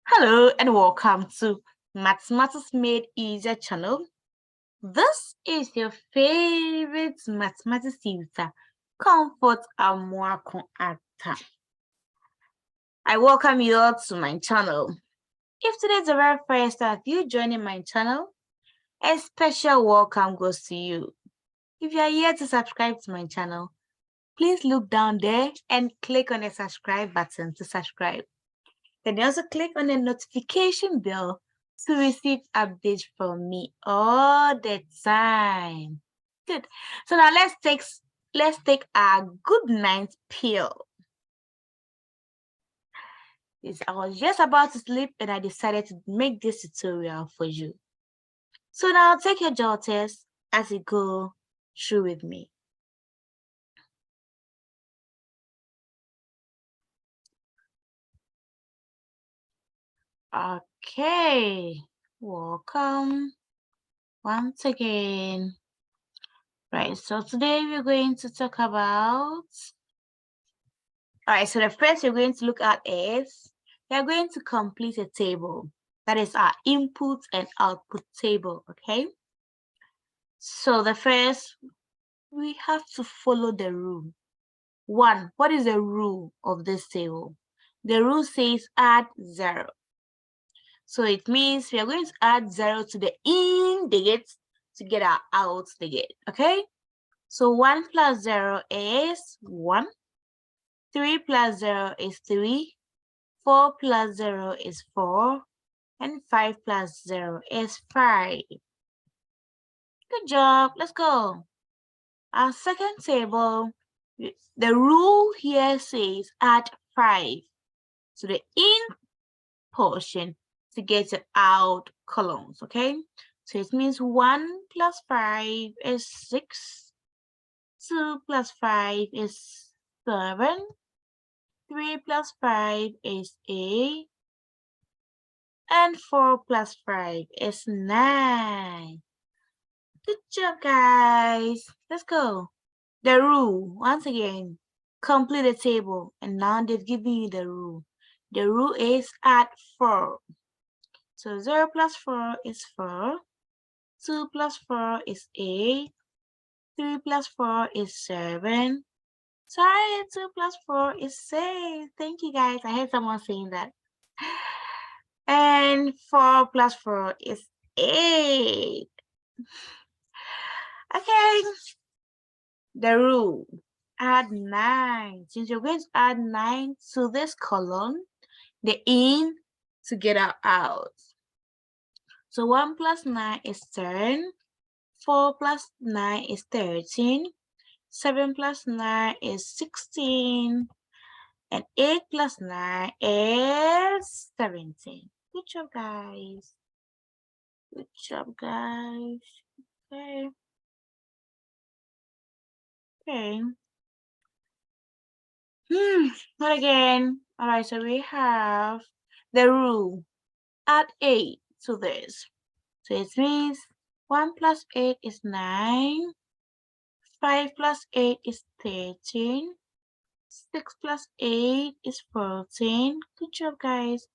Hello and welcome to Mathematics Made Easier channel. This is your favorite mathematics tutor, Comfort Amuakon Atta. I welcome you all to my channel. If today is the very first time you joining my channel, a special welcome goes to you. If you are yet to subscribe to my channel, please look down there and click on the subscribe button to subscribe. Then also click on the notification bell to receive updates from me all the time. Good. So now let's take our good night pill. Yes, I was just about to sleep and I decided to make this tutorial for you. So now take your jotters as you go through with me. Okay, welcome once again. Right, so today we're going to talk about so the first we're going to look at is we are going to complete a table. That is our input and output table, okay? So the first, we have to follow the rule. One, what is the rule of this table? The rule says add 0. So it means we are going to add 0 to the in digit to get our out digit, okay? So 1 plus 0 is 1. 3 plus 0 is 3. 4 plus 0 is 4, and 5 plus 0 is 5. Good job, let's go. Our second table, the rule here says add 5 to the in portion to get the out columns, okay? So it means 1 plus 5 is 6, 2 plus 5 is 7, 3 plus 5 is 8, and 4 plus 5 is 9. Good job, guys. Let's go. The rule, once again, complete the table. And now they've given you the rule. The rule is add 4. So 0 plus 4 is 4. 2 plus 4 is 8. 3 plus 4 is 7. Sorry, 2 plus 4 is 6. Thank you, guys. I heard someone saying that. And 4 plus 4 is 8. Okay. The rule, add 9. Since you're going to add 9 to this column, the in to get out. So 1 plus 9 is 10. 4 plus 9 is 13. 7 plus 9 is 16. And 8 plus 9 is 17. Good job, guys. Good job, guys. Okay. Okay. Not again. All right, so we have the rule. Add 8 to this. So it means 1 plus 8 is 9. 5 plus 8 is 13. 6 plus 8 is 14. Good job, guys.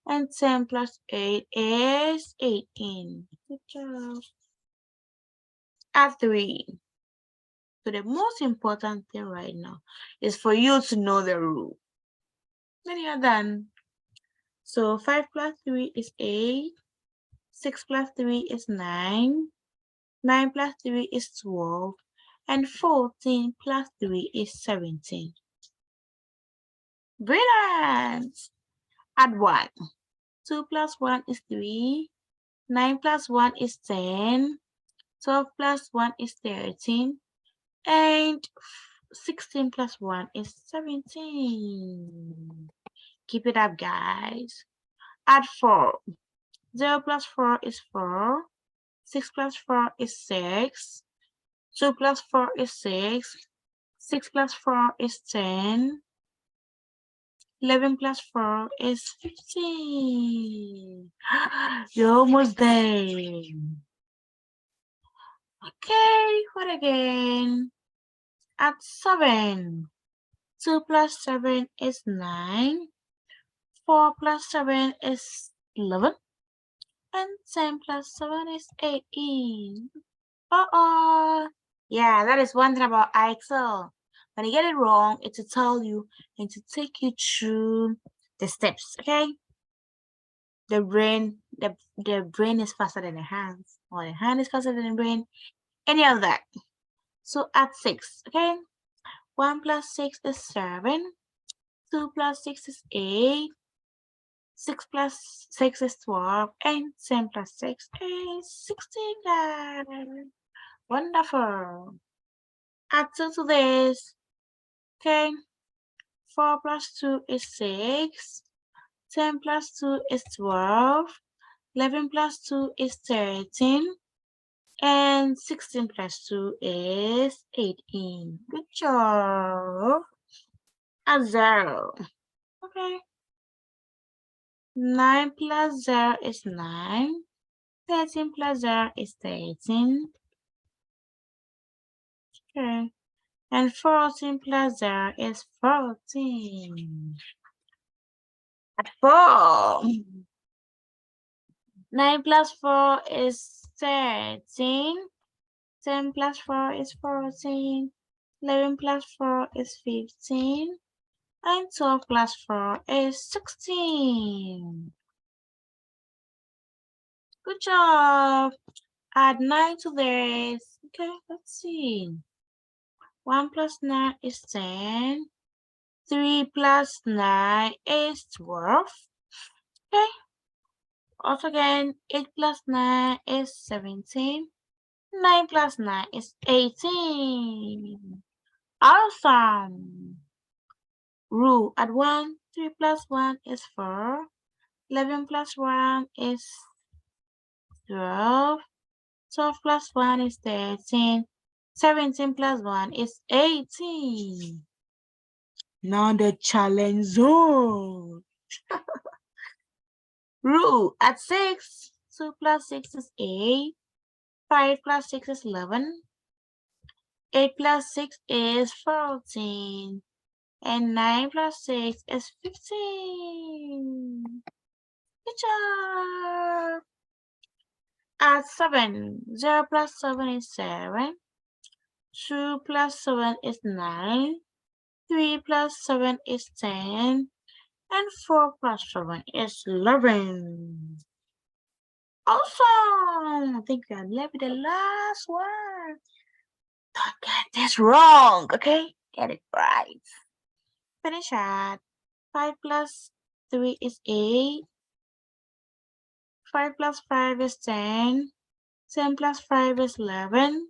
And 10 plus 8 is 18. Good job. Add 3. So the most important thing right now is for you to know the rule. Then you're done. So 5 plus 3 is 8. 6 plus 3 is 9. 9 plus 3 is 12. And 14 plus 3 is 17. Brilliant! Add 1. 2 plus 1 is 3. 9 plus 1 is 10. 12 plus 1 is 13. And 16 plus 1 is 17. Keep it up, guys. Add 4. 0 plus 4 is 4. 6 plus 4 is 6. 2 plus 4 is 6. 6 plus 4 is 10. 11 plus 4 is 15. You're almost there. Okay, what again? Add 7. 2 plus 7 is 9. 4 plus 7 is 11. And 10 plus 7 is 18. Yeah, that is one thing about Excel. When you get it wrong, it's to tell you and to take you through the steps, okay? The brain is faster than the hands, or the hand is faster than the brain, any of that. So add 6, okay? 1 plus 6 is 7. 2 plus 6 is 8. 6 plus 6 is 12. And 10 plus 6 is 16, guys. Wonderful. Add 2 to this. Okay. 4 plus 2 is 6. 10 plus 2 is 12. 11 plus 2 is 13. And 16 plus 2 is 18. Good job. A 0. Okay. 9 plus 0 is 9. 13 plus 0 is 13. Okay. And 14 plus 0 is 14. At 4. 9 plus 4 is 13. 10 plus 4 is 14. 11 plus 4 is 15. And 12 plus 4 is 16. Good job. Add 9 to this. Okay, let's see. 1 plus 9 is 10. 3 plus 9 is 12. Okay. Also again, 8 plus 9 is 17. 9 plus 9 is 18. Awesome. Rule at 1, 3 plus 1 is 4. 11 plus 1 is 12. 12 plus 1 is 13. 17 plus 1 is 18. Now the challenge zone. Rule at 6. 2 plus 6 is 8. 5 plus 6 is 11. 8 plus 6 is 14. And 9 plus 6 is 15. Good job. Add 7. 0 plus 7 is 7. 2 plus 7 is 9. 3 plus 7 is 10. And 4 plus 7 is 11. Awesome. I think we are left with the last one. Don't get this wrong, okay? Get it right. Finish at 5 plus 3 is 8. 5 plus 5 is 10. 10 plus 5 is 11.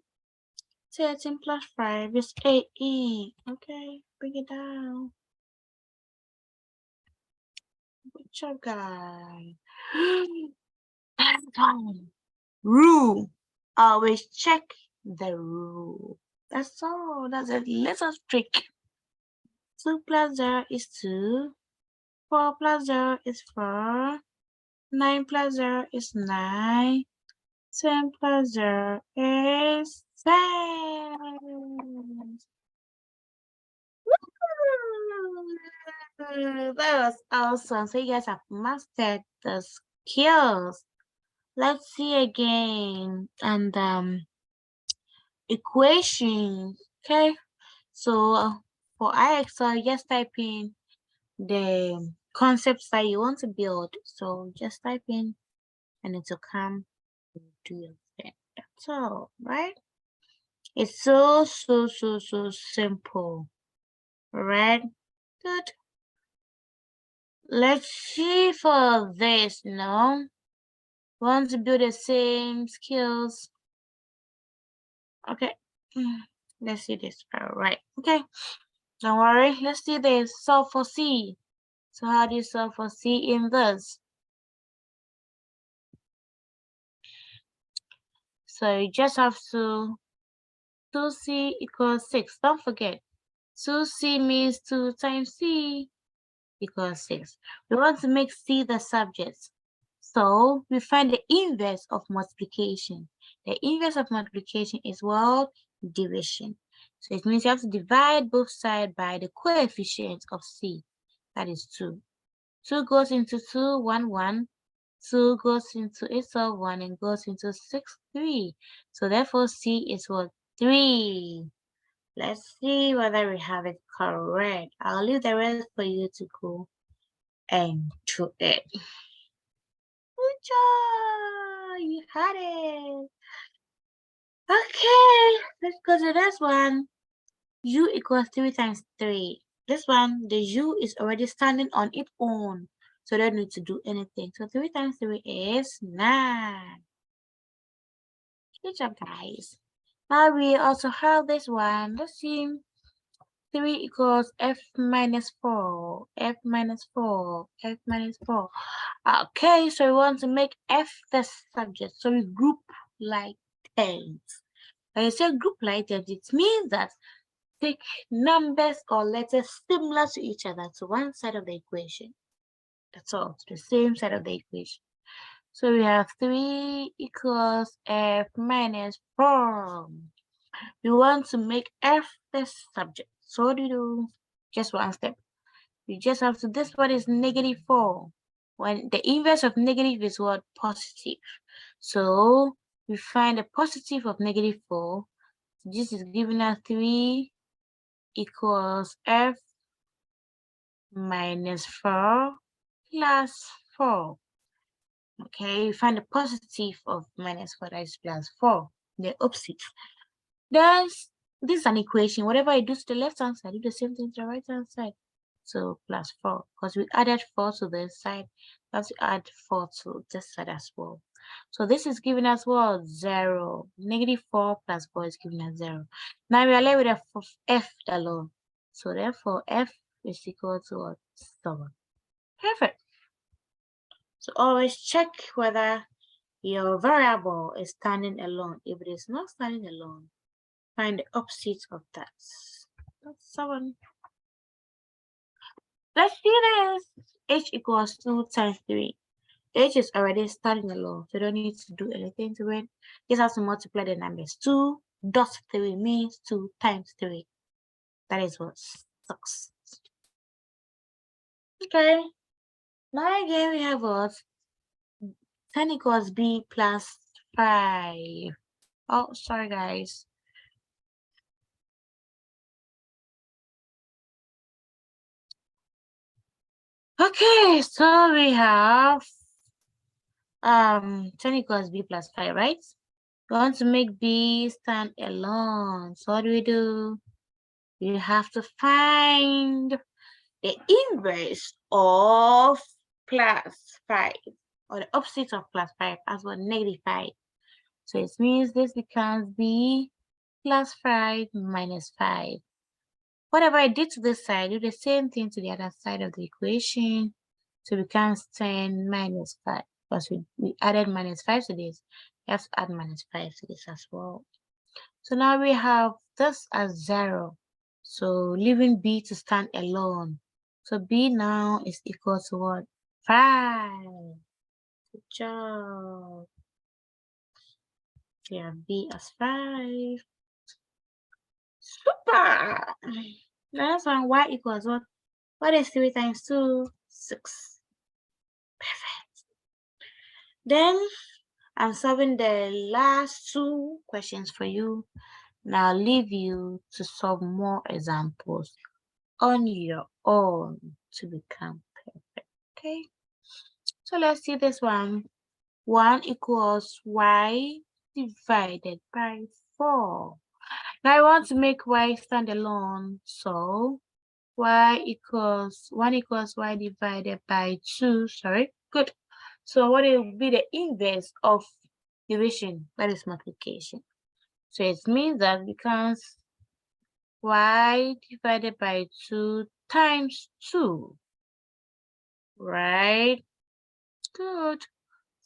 13 plus 5 is 18. Okay, bring it down. Good job, guys. That's done. Rule. Always check the rule. That's all. That's a little trick. 2 plus 0 is 2. 4 plus 0 is 4. 9 plus 0 is 9. 10 plus 0 is 10. That was awesome. So you guys have mastered the skills. Let's see again. And equations. Okay. So for IXL, just type in the concepts that you want to build. So just type in and it will come to your thing. That's all, right? It's so simple. Right? Good. Let's see for this, no? Want to build the same skills. Okay. Let's see this. All right. Okay. Don't worry. Let's see this. Solve for C. So how do you solve for C in this? So you just have to 2C equals 6. Don't forget. 2C means 2 times C equals 6. We want to make C the subject. So we find the inverse of multiplication. The inverse of multiplication is what? Division. So it means you have to divide both sides by the coefficient of C. That is 2. 2 goes into 2, 1, 1. 2 goes into itself 1 and goes into 6, 3. So therefore C is what? 3. Let's see whether we have it correct. I'll leave the rest for you to go and do it. Good job! You had it. Okay, let's go to this one. U equals 3 times 3. This one, the U is already standing on its own. So don't need to do anything. So 3 times 3 is 9. Good job, guys. Now we also have this one. Let's see. 3 equals F minus 4. F minus 4. F minus 4. Okay, so we want to make F the subject. So we group like things. When you say group like things, it means that take numbers or letters similar to each other to one side of the equation. That's all, to the same side of the equation. So we have 3 equals F minus 4. We want to make F the subject. So what do you do? Just one step. You just have to, this one is negative 4. When the inverse of negative is what? Positive. So we find the positive of negative 4. This is giving us 3 equals F minus 4 plus 4. Okay, you find the positive of minus 4, that is plus 4, the opposite. This is an equation. Whatever I do to the left hand side, do the same thing to the right hand side. So plus 4, because we added 4 to this side, let's add 4 to this side as well. So this is giving us what? 0. Negative 4 plus 4 is giving us 0. Now we are left with F alone. So therefore F is equal to what? 7. Perfect. So always check whether your variable is standing alone. If it is not standing alone, find the opposite of that. That's 7. Let's do this. H equals 2 times 3. H is already standing alone, so you don't need to do anything to it. Just have to multiply the numbers. 2 dot 3 means 2 times 3. That is what 6. Okay. Now again we have what? 10 equals B plus 5. Oh, sorry guys. Okay, so we have 10 equals B plus 5, right? We want to make B stand alone. So what do? You have to find the inverse of plus 5, or the opposite of plus 5, as well negative 5. So it means this becomes B plus 5 minus 5. Whatever I did to this side, do the same thing to the other side of the equation. So it becomes 10 minus 5. Because we added minus 5 to this. We have to add minus 5 to this as well. So now we have this as 0. So leaving B to stand alone. So B now is equal to what? 5. Good job. We have B as 5. Super. Next one, Y equals what? What is 3 times 2? 6. Perfect. Then I'm solving the last 2 questions for you. Now I'll leave you to solve more examples on your own to become perfect. Okay. So let's see this one. 1 equals Y divided by 4. Now I want to make Y stand alone. So Y equals 1 equals Y divided by 2. Sorry. Good. So what will be the inverse of division? That is multiplication. So it means that becomes Y divided by 2 times 2. Right? Good.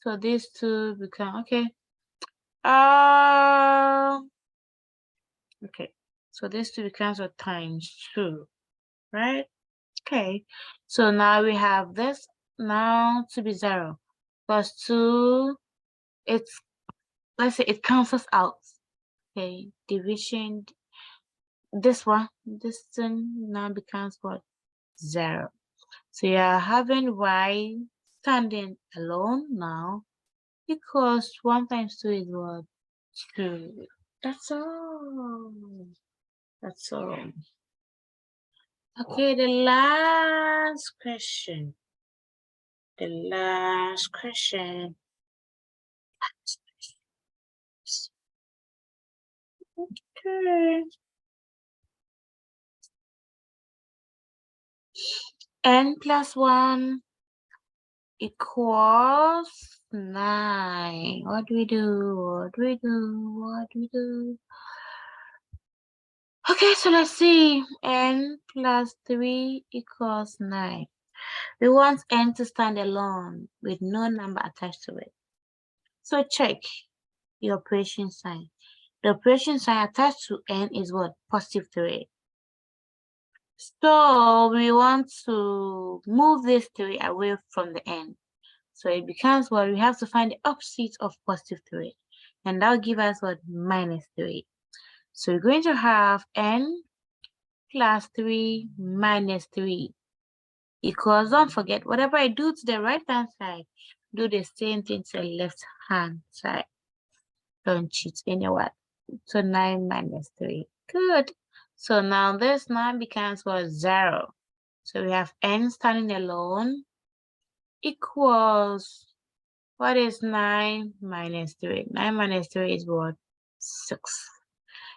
So these two become okay. Okay. So these two becomes a times 2, right? Okay. So now we have this now to be 0. Plus 2, it's, let's say it cancels out. Okay. Division, this one, this thing now becomes what? 0. So you are having y standing alone now because 1 times 2 is what? 2. That's all. That's all. Okay, the last question. The last question. Okay. N plus 1 equals 9. What do we do? What do we do? What do we do? Okay, so let's see. N plus 3 equals 9. We want n to stand alone with no number attached to it. So check the operation sign. The operation sign attached to n is what? Positive 3. So we want to move this 3 away from the n. So it becomes what? We have to find the opposite of positive 3. And that will give us what? Minus 3. So we're going to have n plus 3 minus 3 equals, don't forget, whatever I do to the right hand side, do the same thing to the left hand side. Don't cheat anyone. So 9 minus 3. Good. So now this 9 becomes what? 0. So we have n standing alone equals, what is 9 minus 3? 9 minus 3 is what? 6.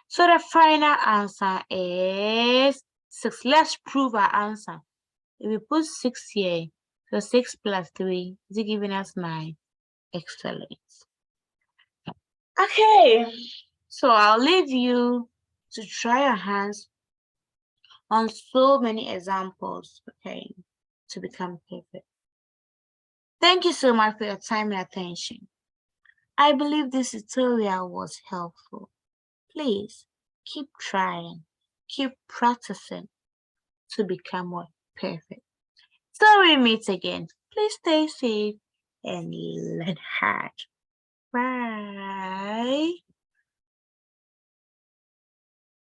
So the final answer is 6. Let's prove our answer. If we put 6 here, so 6 plus 3 is it giving us 9? Excellent. Okay, so I'll leave you to try your hands on so many examples, okay, to become perfect. Thank you so much for your time and attention. I believe this tutorial was helpful. Please keep trying, keep practicing to become more perfect. So we meet again. Please stay safe and learn hard. Bye.